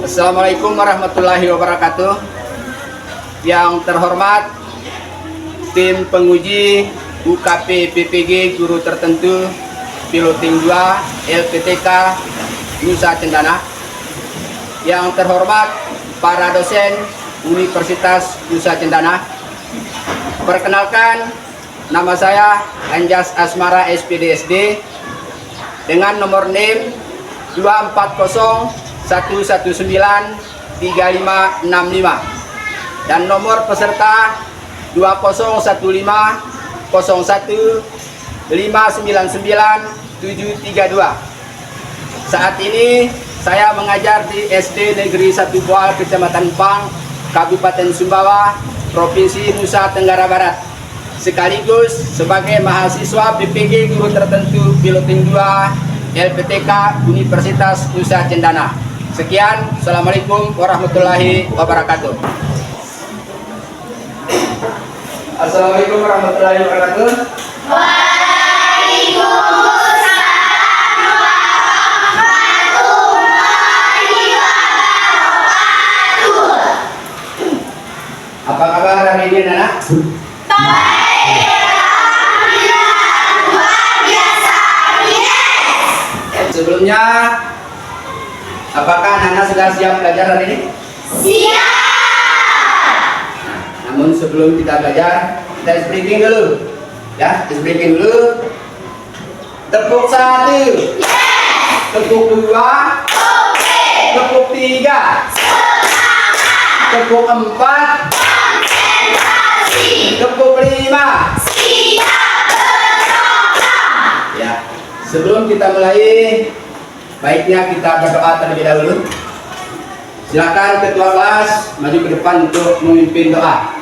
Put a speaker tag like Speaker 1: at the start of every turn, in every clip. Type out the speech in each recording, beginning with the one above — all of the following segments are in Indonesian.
Speaker 1: Assalamualaikum warahmatullahi wabarakatuh. Yang terhormat tim penguji UKP PPG guru tertentu piloting 2 LPTK Nusa Cendana. Yang terhormat para dosen Universitas Nusa Cendana. Perkenalkan, nama saya Anjas Asmara SPDSD dengan nomor NIM 24011935565 dan nomor peserta 20151599732. Saat ini saya mengajar di SD Negeri 1 Boal, Kecamatan Pang, Kabupaten Sumbawa, Provinsi Nusa Tenggara Barat, sekaligus sebagai mahasiswa PPG guru tertentu piloting 2 LPTK Universitas Nusa Cendana. Sekian, Assalamualaikum warahmatullahi wabarakatuh. Assalamualaikum warahmatullahi wabarakatuh.
Speaker 2: Waalaikumsalam warahmatullahi wabarakatuh.
Speaker 1: Apa kabar hari ini, anak?
Speaker 2: Baik, alhamdulillah, luar biasa. Yes.
Speaker 1: Sebelumnya, apakah anak sudah siap belajar hari ini?
Speaker 2: Siap.
Speaker 1: Namun sebelum kita belajar, kita speaking dulu. Ya, speaking dulu. Tepuk 1.
Speaker 2: Yes.
Speaker 1: Tepuk 2.
Speaker 2: Oke.
Speaker 1: Tepuk 3.
Speaker 2: Semangat.
Speaker 1: Tepuk 4.
Speaker 2: Konsentrasi.
Speaker 1: Tepuk 5.
Speaker 2: Siap berdoa.
Speaker 1: Ya, sebelum kita mulai, baiknya kita berdoa terlebih dahulu. Silakan ketua kelas maju ke depan untuk memimpin doa.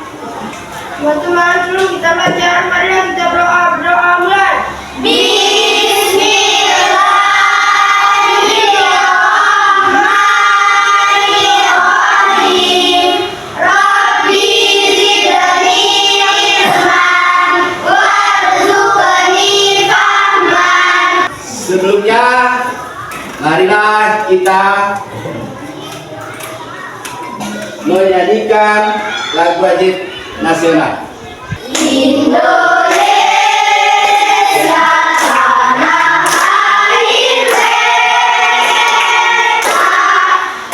Speaker 3: Teman-teman, sebelum kita belajar, mari kita berdoa mulai.
Speaker 2: Bismillahirrahmanirrahim. Rabbi zidni ilman warzuqni fahman.
Speaker 1: Sebelumnya, marilah kita menyanyikan lagu wajib nasional.
Speaker 2: Indonesia tanah air beta,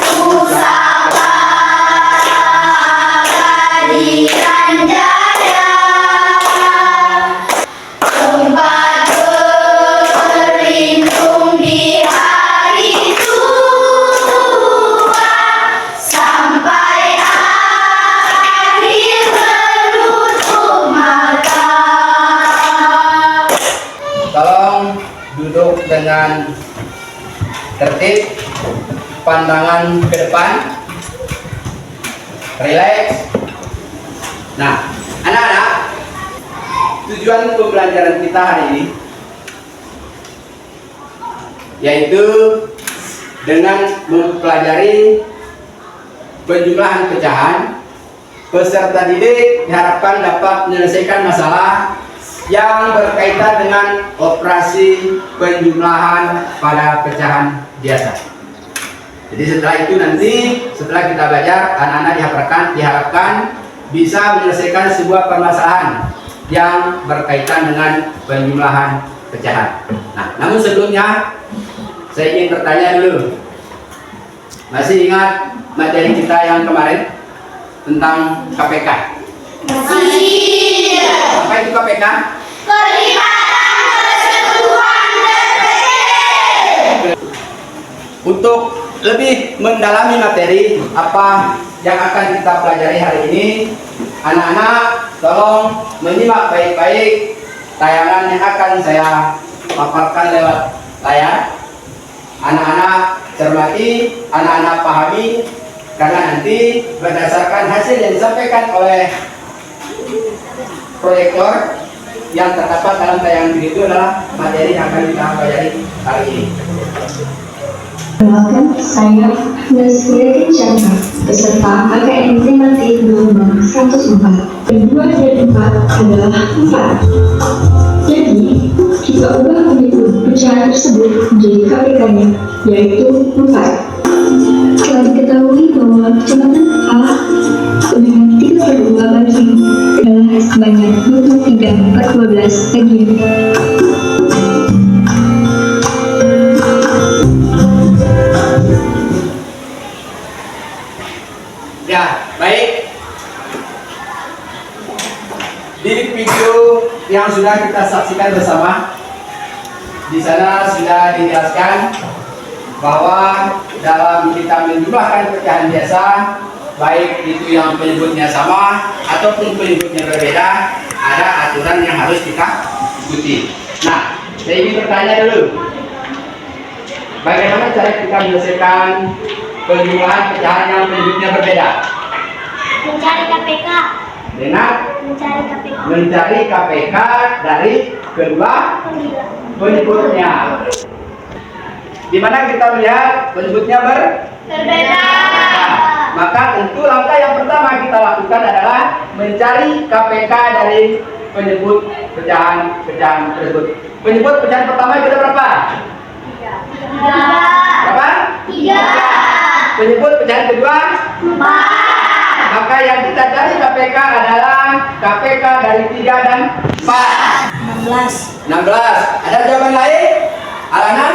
Speaker 2: pusaka kehadiran jaya, tempat berlindung di hari tua sampai akhir menutup mata.
Speaker 1: Tolong duduk dengan tertib, pandangan ke depan, rileks. Nah, anak-anak, tujuan pembelajaran kita hari ini yaitu dengan mempelajari penjumlahan pecahan. Peserta didik diharapkan dapat menyelesaikan masalah yang berkaitan dengan operasi penjumlahan pada pecahan biasa. Jadi setelah itu nanti, setelah kita belajar, anak-anak diharapkan bisa menyelesaikan sebuah permasalahan yang berkaitan dengan penjumlahan pecahan. Nah, namun sebelumnya saya ingin bertanya dulu. Masih ingat materi kita yang kemarin tentang KPK?
Speaker 2: Masih.
Speaker 1: Apa itu KPK?
Speaker 2: Kelibatan persekutuan berpikir.
Speaker 1: Untuk lebih mendalami materi apa yang akan kita pelajari hari ini, anak-anak tolong menyimak baik-baik tayangan yang akan saya paparkan lewat layar. Anak-anak cermati, anak-anak pahami, karena nanti berdasarkan hasil yang disampaikan oleh proyektor yang terdapat dalam tayangan itu adalah materi yang akan kita pelajari hari ini.
Speaker 4: Perkenalkan, saya Nasria Chandra, peserta KKN Tematik Gelombang 104. 2 dan 4 adalah 4. Jadi, kita ubah penyebut pecahan tersebut menjadi KPK-nya, yaitu 4. Setelah diketahui sebanyak 23/12 bagian.
Speaker 1: Ya, baik. Di video yang sudah kita saksikan bersama, di sana sudah dijelaskan bahwa dalam kita menjumlahkan pecahan biasa, baik itu yang penyebutnya sama ataupun penyebutnya berbeda, ada aturan yang harus kita ikuti. Nah, saya ingin bertanya dulu, bagaimana cara kita menyelesaikan penjumlahan pecahan yang penyebutnya berbeda?
Speaker 2: Mencari KPK.
Speaker 1: Dengan
Speaker 2: Mencari KPK.
Speaker 1: mencari KPK dari kedua penyebutnya. Di mana kita melihat penyebutnya
Speaker 2: Berbeda.
Speaker 1: maka tentu langkah yang pertama kita lakukan adalah mencari KPK dari penyebut pecahan tersebut. Penyebut pecahan pertama kita berapa? Berapa?
Speaker 2: 3.
Speaker 1: Penyebut pecahan kedua?
Speaker 2: 4.
Speaker 1: Maka yang kita cari KPK adalah KPK dari 3 dan 4. 16. Ada jawaban lain? Alana?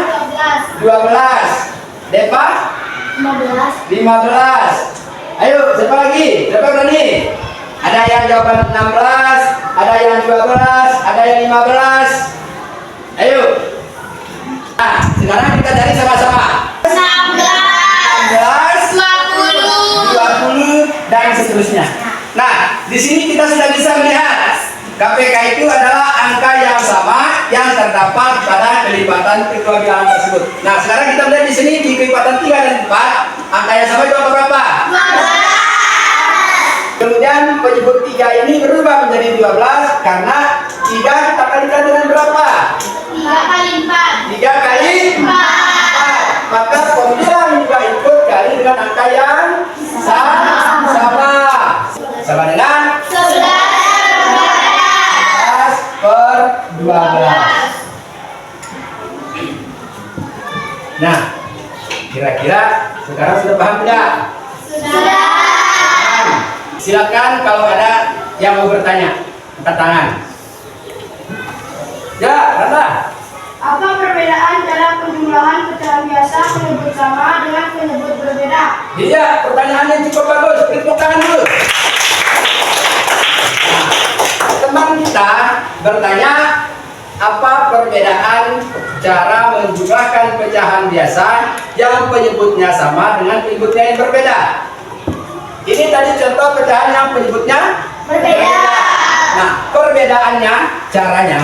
Speaker 1: 12. Depa? 15. Ayo, siapa lagi? Siapa berani? Ada yang jawaban 16, ada yang 12, ada yang 15. Ayo. Nah, sekarang kita cari sama-sama. 16, 20, dan seterusnya. Nah, di sini kita sudah bisa melihat KPK itu adalah angka yang sama yang terdapat pada kelipatan kedua bilangan tersebut. Nah, sekarang kita melihat di sini di kelipatan 3 dan 4, angka yang sama itu berapa? 15. Kemudian penyebut 3 ini berubah menjadi 12 karena 3 kita kalikan dengan berapa?
Speaker 2: 3 kali 4.
Speaker 1: 3 kali 4. Maka pembilang juga ikut kali dengan angka yang sama. Sama dengan 11/12. Nah, kira-kira sekarang sudah paham tidak?
Speaker 2: Sudah.
Speaker 1: Silakan kalau ada yang mau bertanya, angkat tangan. Ya, Randa.
Speaker 3: Apa perbedaan cara penjumlahan pecahan biasa penyebut sama dengan penyebut berbeda?
Speaker 1: Iya, pertanyaannya cukup bagus. Tepuk tangan dulu. Nah, teman kita bertanya, apa perbedaan cara menjumlahkan pecahan biasa yang penyebutnya sama dengan penyebutnya yang berbeda? Ini tadi contoh pecahan yang penyebutnya
Speaker 2: Berbeda.
Speaker 1: Nah, perbedaannya, caranya,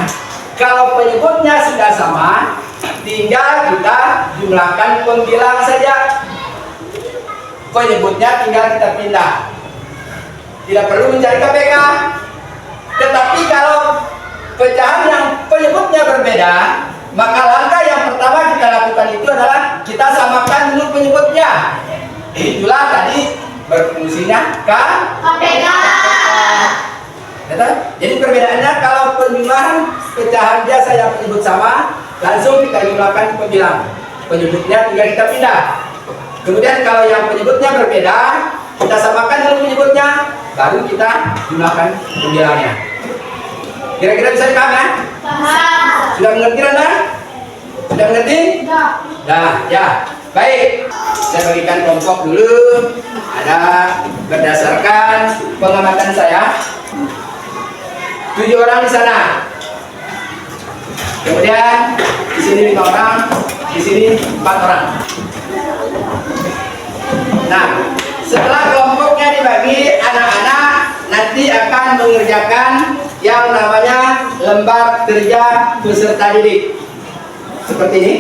Speaker 1: kalau penyebutnya sudah sama, tinggal kita jumlahkan pembilang saja. Penyebutnya tinggal kita pindah. Tidak perlu mencari KPK. Tetapi kalau pecahan yang penyebutnya berbeda, maka langkah yang pertama kita lakukan itu adalah kita samakan dulu penyebutnya. Itulah tadi berfungsinya
Speaker 2: KPK.
Speaker 1: Jadi perbedaannya, kalau penjumlahan pecahan biasa yang penyebut sama, langsung kita jumlahkan pembilang. Penyebutnya tinggal kita pindah. Kemudian kalau yang penyebutnya berbeda, kita samakan dulu penyebutnya, baru kita jumlahkan pembilangnya. Kira-kira bisa dipaham ya?
Speaker 2: Paham.
Speaker 1: Sudah mengerti Anda? Sudah mengerti?
Speaker 3: Tidak.
Speaker 1: Nah, ya. Baik, saya bagikan kelompok dulu. Ada berdasarkan pengamatan saya 7 orang di sana. Kemudian di sini 5 orang, di sini 4 orang. Nah, setelah kelompoknya dibagi, anak-anak nanti akan mengerjakan yang namanya lembar kerja peserta didik. Seperti ini.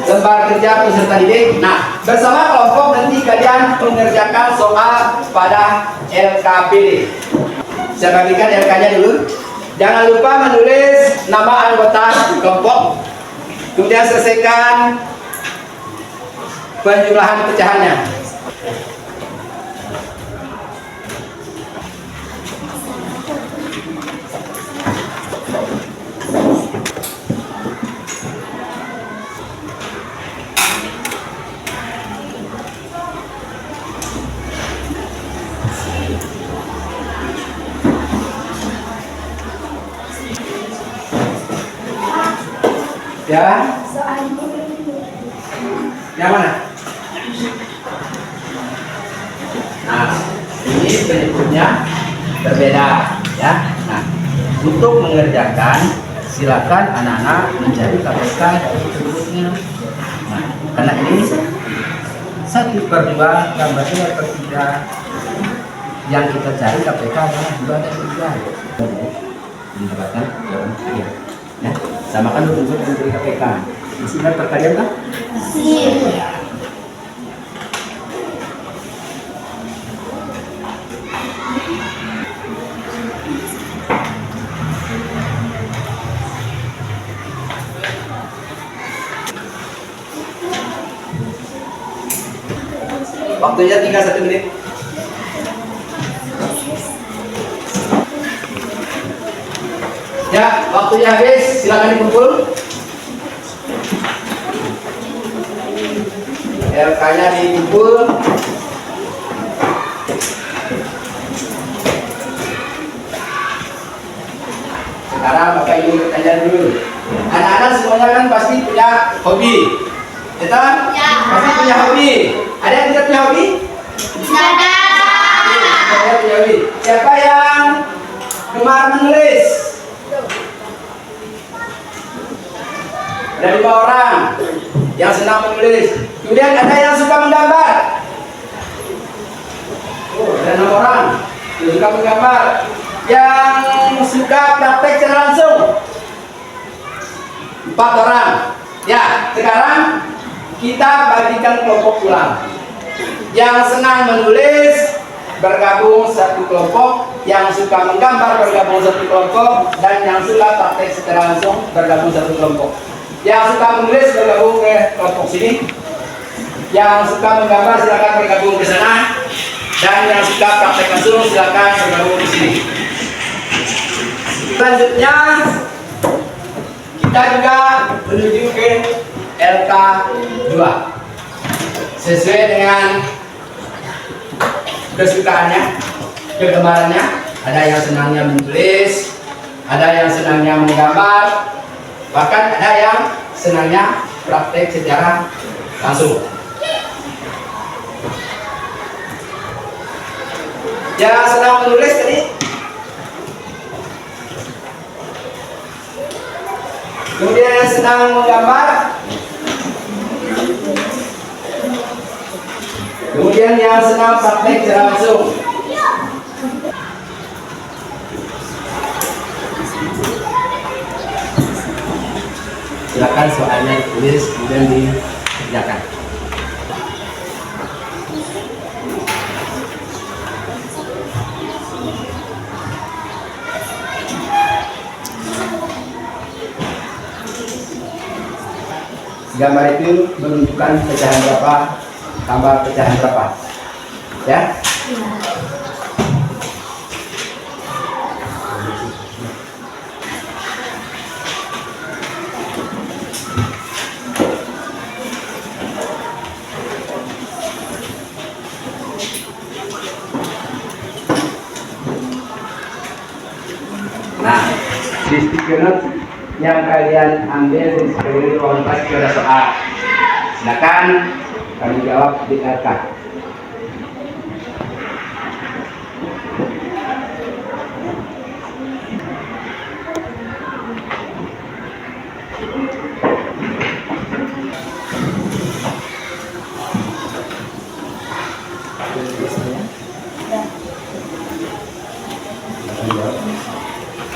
Speaker 1: Lembar kerja peserta didik. Nah, bersama kelompok nanti kalian mengerjakan soal pada LKPD. Saya bagikan LK-nya dulu. Jangan lupa menulis nama anggota kelompok. Kemudian selesaikan penjumlahan pecahannya. Ya, yang mana? Nah, ini penyebutnya berbeda, ya. Nah, untuk mengerjakan silakan anak-anak mencari KPK dari penyebutnya. Nah, karena ini 1/2 tambah 2/3 yang kita cari KPK adalah 2/3. Mendapatkan jawaban kalian. Ya, samakan untuk mencari KPK. Masih ingat perkalian kan? Waktunya tinggal 1 menit. Ya, waktunya habis. Silakan dikumpul. LK-nya dikumpul. Sekarang Bapak Ibu bertanya dulu. Anak-anak semuanya kan pasti punya hobi. Betul?
Speaker 2: Ya.
Speaker 1: Pasti punya hobi. Ada yang tidak punya hobi?
Speaker 2: Ada.
Speaker 1: Saya punya hobi. Siapa yang gemar menulis? Ada 5 orang yang senang menulis. Kemudian ada yang suka menggambar. Oh, ada 6 orang yang suka menggambar. Yang suka praktek secara langsung 4 orang. Ya, sekarang kita bagikan kelompok ulang. Yang senang menulis bergabung satu kelompok, yang suka menggambar bergabung satu kelompok, dan yang suka praktek secara langsung bergabung satu kelompok. Yang suka menulis bergabung ke kelompok sini, yang suka menggambar silakan bergabung ke sana, dan yang suka praktek langsung silakan bergabung di sini. Selanjutnya kita juga menuju ke LK2 sesuai dengan kesukaannya, kegemarannya. Ada yang senangnya menulis, ada yang senangnya menggambar, bahkan ada yang senangnya praktek secara langsung. Yang senang menulis tadi, kemudian yang senang menggambar, kemudian yang senang praktek secara langsung. Silakan soalnya ditulis kemudian dikerjakan. Gambar itu menunjukkan pecahan berapa tambah pecahan berapa, ya? Nah, di stiker note yang kalian ambil di sekeliling ruang kelas itu ada soal. Silakan kami jawab di LK.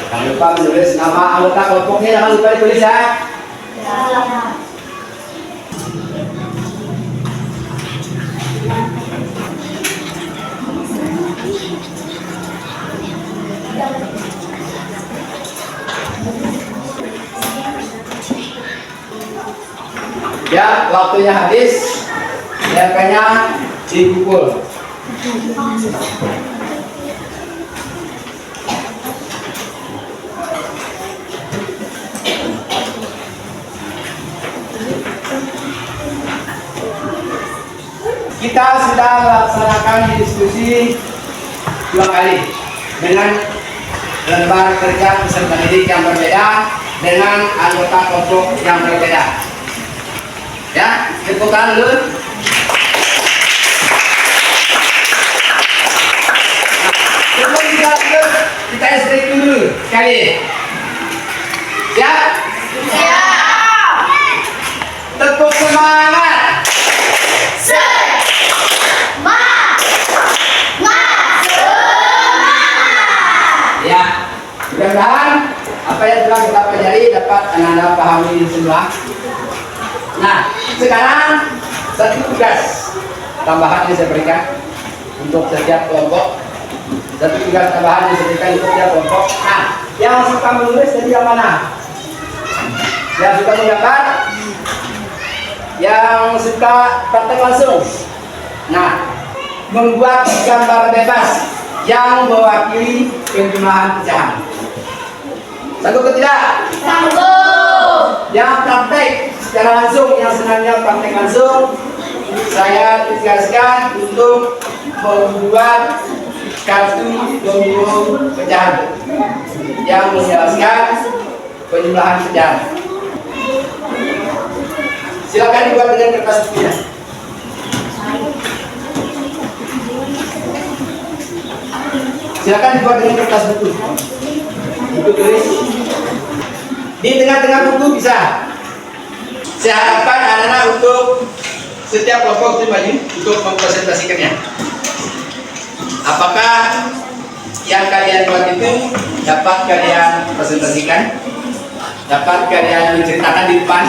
Speaker 1: Jangan lupa menulis nama anggota kelompoknya, jangan lupa ditulis ya. Ya, waktunya habis. LK-nya dipukul. Kita sudah melaksanakan diskusi 2 kali dengan lembar kerja peserta didik yang berbeda dengan anggota kelompok yang berbeda. Ya, tepuk tangan dulu. Kita stretching dulu sekali. Siap?
Speaker 2: Siap.
Speaker 1: Tepuk semangat. Ya, mudah-mudahan apa yang telah kita pelajari dapat Anda pahami semua. Nah, sekarang satu tugas tambahan yang saya berikan untuk setiap kelompok. Satu tugas tambahan yang saya berikan untuk setiap kelompok. Nah, yang suka menulis dari yang mana? Yang suka menggambar? Yang suka praktek langsung? Nah, membuat gambar bebas yang mewakili penjumlahan pecahan. Sanggup atau tidak?
Speaker 2: Sanggup.
Speaker 1: Yang praktek secara langsung, yang senangnya praktek langsung, saya tugaskan untuk membuat kartu domino pecahan yang menjelaskan penjumlahan pecahan. Silakan dibuat dengan kertas putih. Silakan dibuat dengan kertas buku. Buku tulis. Di tengah-tengah buku bisa. Saya harapkan anak-anak untuk setiap kelompok itu maju untuk mempresentasikannya. Apakah yang kalian buat itu dapat kalian presentasikan? Dapat kalian menceritakan di depan?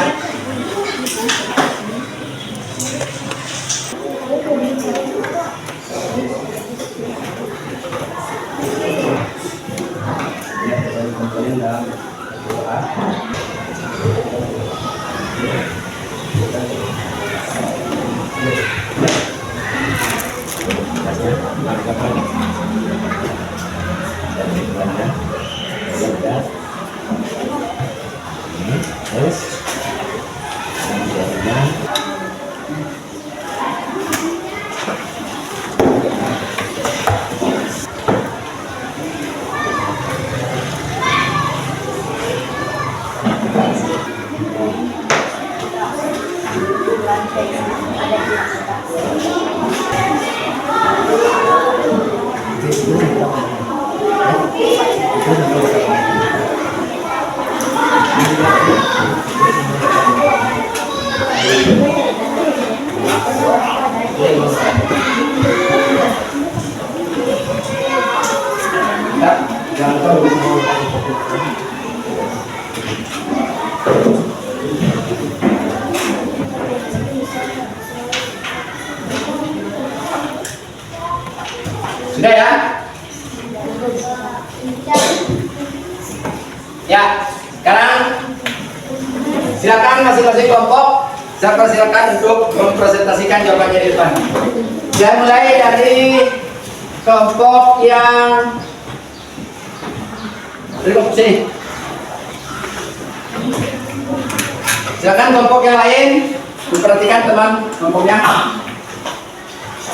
Speaker 1: Sudah ya? Ya, sekarang silakan masing-masing kelompok. Saya persilakan untuk mempresentasikan jawabannya di depan. Saya mulai dari kelompok yang sini. Silakan kelompok yang lain memperhatikan teman kelompoknya.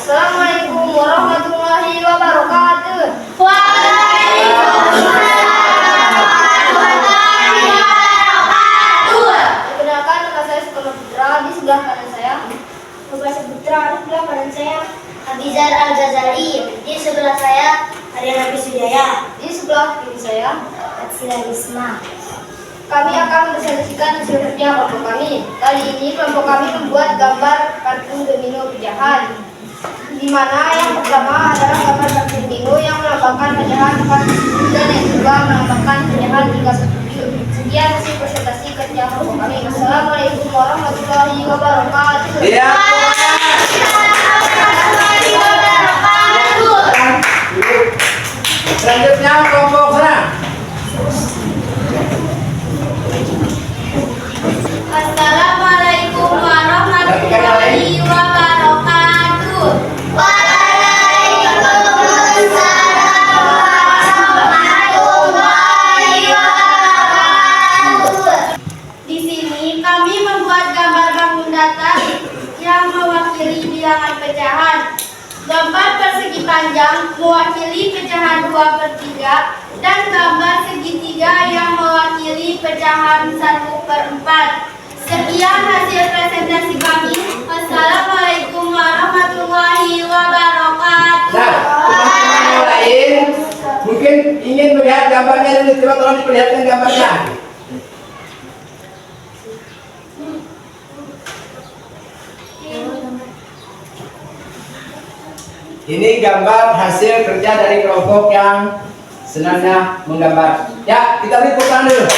Speaker 2: Assalamualaikum warahmatullahi wabarakatuh. Waalaikumsalam warahmatullahi wabarakatuh. Perkenalkan, nama saya Sukarno Putra. Di sebelah kanan saya Nugraha Putra. Di sebelah kanan saya Abizar Al-Ghazali. Di sebelah saya Ariana Bisudaya. Di sebelah kiri saya Atsila Risma. Kami akan mempresentasikan hasil kerja kelompok kami. Kali ini kelompok kami membuat gambar kartu domino pecahan, di mana yang pertama adalah gambar kartu domino yang melambangkan pecahan 4 dan yang kedua melambangkan pecahan 37. Sekian hasil presentasi kerja kelompok kami. Assalamualaikum warahmatullahi wabarakatuh.
Speaker 1: Iya.
Speaker 2: Warahmatullahi wabarakatuh.
Speaker 1: Selanjutnya kelompok sana.
Speaker 2: Assalamualaikum warahmatullahi wabarakatuh. Waalaikumsalam warahmatullahi wabarakatuh. Di sini kami membuat gambar bangun datar yang mewakili panjang mewakili pecahan 2/3 dan gambar segitiga yang mewakili pecahan 1/4. Sekian hasil presentasi kami. Wassalamualaikum warahmatullahi wabarakatuh.
Speaker 1: Nah, teman-teman yang lain mungkin ingin melihat gambarnya dulu, coba tolong diperlihatkan gambarnya. Ini gambar hasil kerja dari kelompok yang senangnya menggambar. Ya, kita beri tepuk tangan dulu.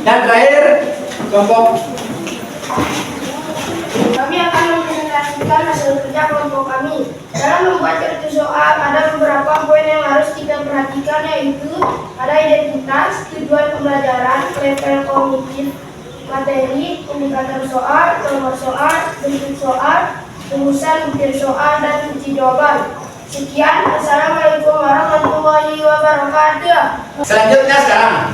Speaker 1: Dan terakhir kelompok.
Speaker 3: Kami akan mempresentasikan hasil kerja kelompok kami. Dalam membuat kertas soal, ada beberapa poin yang harus kita perhatikan, yaitu ada identitas, tujuan pembelajaran, level kognitif, materi, indikator soal, nomor soal, bentuk soal, rumusan butir soal, dan kunci jawaban. Sekian, Assalamualaikum warahmatullahi wabarakatuh.
Speaker 1: Selanjutnya sekarang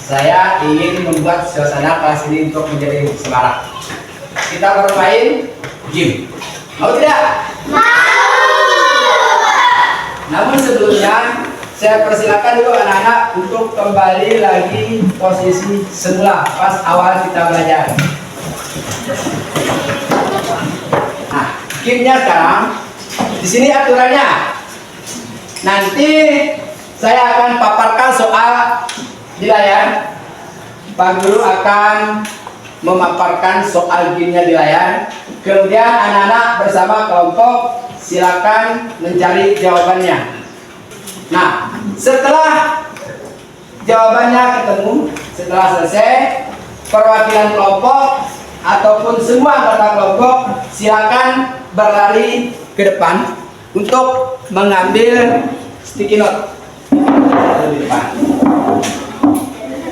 Speaker 1: saya ingin membuat suasana kelas ini untuk menjadi semarak. Kita bermain game. Mau tidak? Namun sebelumnya saya persilakan dulu anak-anak untuk kembali lagi posisi semula pas awal kita belajar. Nah, gamenya sekarang di sini aturannya. Nanti saya akan paparkan soal di layar. Pak Guru akan memaparkan soal gamenya di layar. Kemudian anak-anak bersama kelompok silakan mencari jawabannya. Nah, setelah jawabannya ketemu, setelah selesai, perwakilan kelompok ataupun semua anggota kelompok silakan berlari ke depan untuk mengambil sticky note.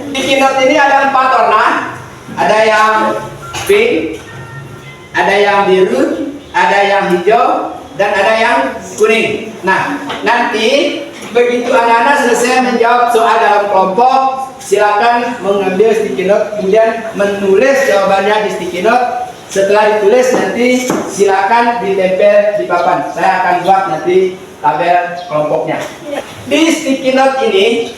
Speaker 1: Sticky note ini ada 4 warna, ada yang pink, ada yang biru, ada yang hijau, dan ada yang kuning. Nah, nanti begitu anak-anak selesai menjawab soal dalam kelompok, silakan mengambil sticky note, kemudian menulis jawabannya di sticky note. Setelah ditulis nanti silakan ditempel di papan. Saya akan buat nanti tabel kelompoknya. Di sticky note ini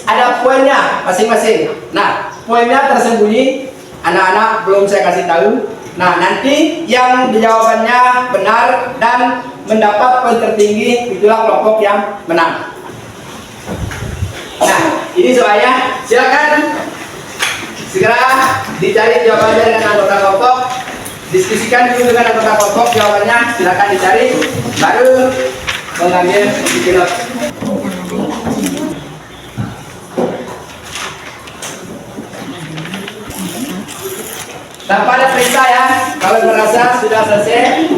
Speaker 1: ada poinnya masing-masing. Nah, poinnya tersembunyi, anak-anak belum saya kasih tahu. Nah, nanti yang jawabannya benar dan mendapat poin tertinggi itulah kelompok yang menang. Nah, ini soalnya, silakan segera dicari jawabannya dengan anggota kelompok. Diskusikan dulu dengan anggota kelompok jawabannya, silakan dicari, baru mengambil sticky note. Tanpa ada periksa ya, kalau merasa sudah selesai.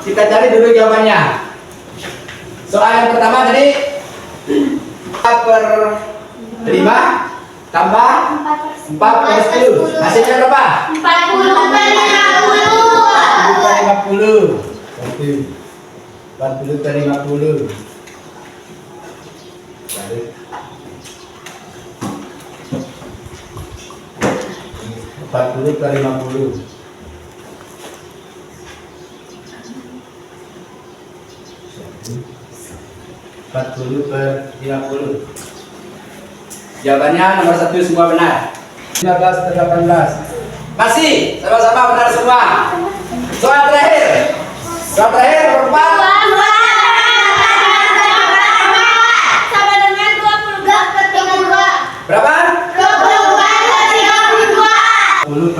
Speaker 1: Kita cari dulu jawabannya. Soal yang pertama tadi 4/5 tambah 4/10. Hasilnya berapa?
Speaker 2: 40/50.
Speaker 1: 40/50. 40/50. 40/50. Jawabannya nomor 1 semua benar. 15/18. Masih sama-sama benar semua. Soal terakhir. Soal terakhir berapa?
Speaker 2: Sama dengan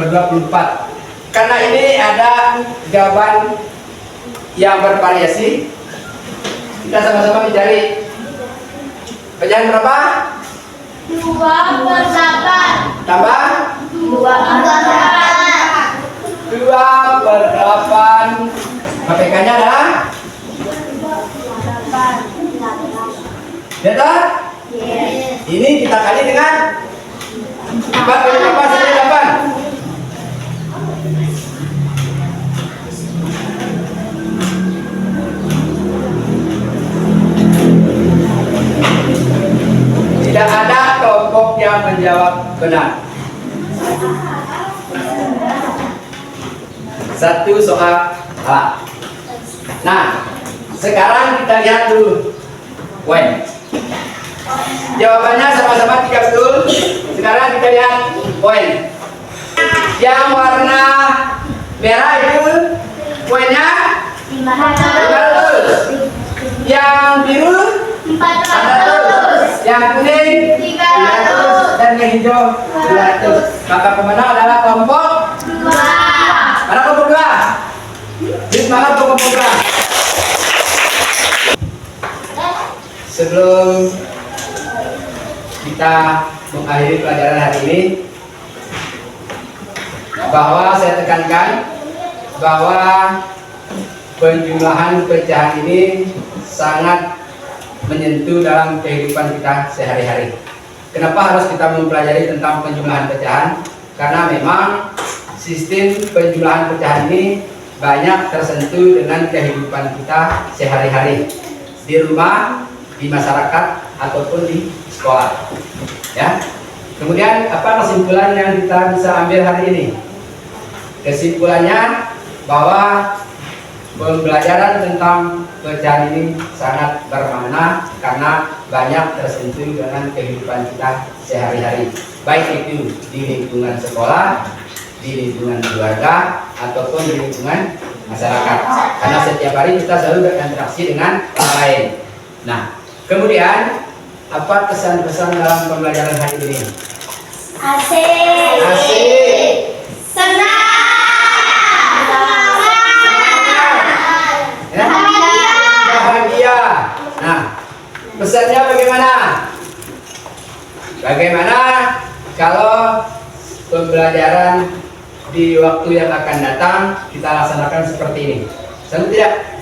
Speaker 1: ke-24. Karena ini ada jawaban yang bervariasi, kita sama-sama mencari. Pecahan berapa?
Speaker 2: 2/8.
Speaker 1: Tambah 2/8. KPK-nya adalah betul?
Speaker 2: Yes.
Speaker 1: Ini kita kali dengan 4 kali 8 sampai 8. Tidak ada kelompok yang menjawab benar. Satu soal salah. Nah, sekarang kita lihat dulu poin. Jawabannya sama-sama 3 betul. Sekarang kita lihat poin. Yang warna merah itu poinnya 500. Yang biru 400. Yang kuning 300. Dan yang hijau 200. Maka pemenang adalah kelompok 2. Mana kelompok 2? Di mana kelompok 2? Sebelum kita mengakhiri pelajaran hari ini, bahwa saya tekankan bahwa penjumlahan pecahan ini sangat menyentuh dalam kehidupan kita sehari-hari. Kenapa harus kita mempelajari tentang penjumlahan pecahan? Karena memang sistem penjumlahan pecahan ini banyak tersentuh dengan kehidupan kita sehari-hari di rumah, di masyarakat, ataupun di sekolah. Ya. Kemudian apa kesimpulan yang kita bisa ambil hari ini? Kesimpulannya bahwa pembelajaran tentang pecahan ini sangat bermakna karena banyak tersentuh dengan kehidupan kita sehari-hari, baik itu di lingkungan sekolah, di lingkungan keluarga, ataupun di lingkungan masyarakat. Karena setiap hari kita selalu berinteraksi dengan orang lain. Nah, kemudian apa kesan-kesan dalam pembelajaran hari ini?
Speaker 2: Asik.
Speaker 1: Asik.
Speaker 2: Senang.
Speaker 1: Ya? Bahagia. Nah, pesannya bagaimana? Bagaimana kalau pembelajaran di waktu yang akan datang kita laksanakan seperti ini? Senang tidak?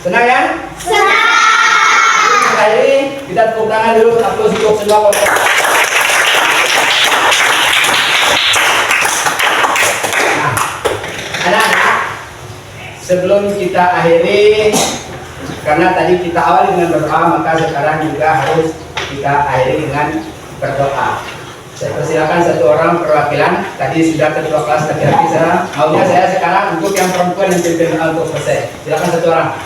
Speaker 1: Senang ya?
Speaker 2: Senang.
Speaker 1: Jadi kita tepuk tangan dulu untuk semua kelompok. Nah, anak-anak, sebelum kita akhiri, karena tadi kita awali dengan berdoa, maka sekarang juga harus kita akhiri dengan berdoa. Saya persilakan satu orang perwakilan. Tadi sudah ketua kelas laki-laki, maunya saya sekarang untuk yang perempuan yang pimpin untuk selesai. Silakan satu orang.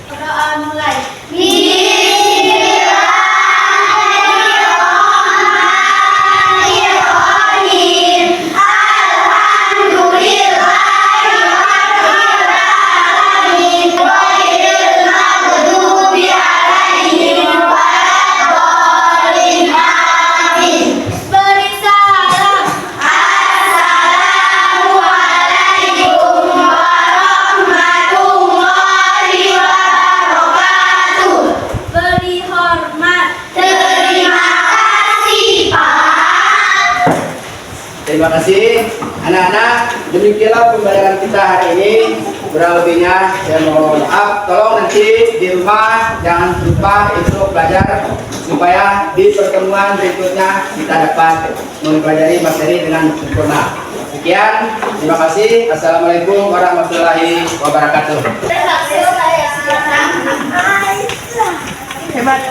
Speaker 2: Doa mulai.
Speaker 1: Terima kasih anak-anak. Demikianlah pembelajaran kita hari ini. Kurang lebihnya saya mohon maaf. Tolong nanti di rumah jangan lupa untuk belajar supaya di pertemuan berikutnya kita dapat mempelajari materi dengan sempurna. Sekian, terima kasih. Assalamualaikum warahmatullahi wabarakatuh.
Speaker 2: Hebat.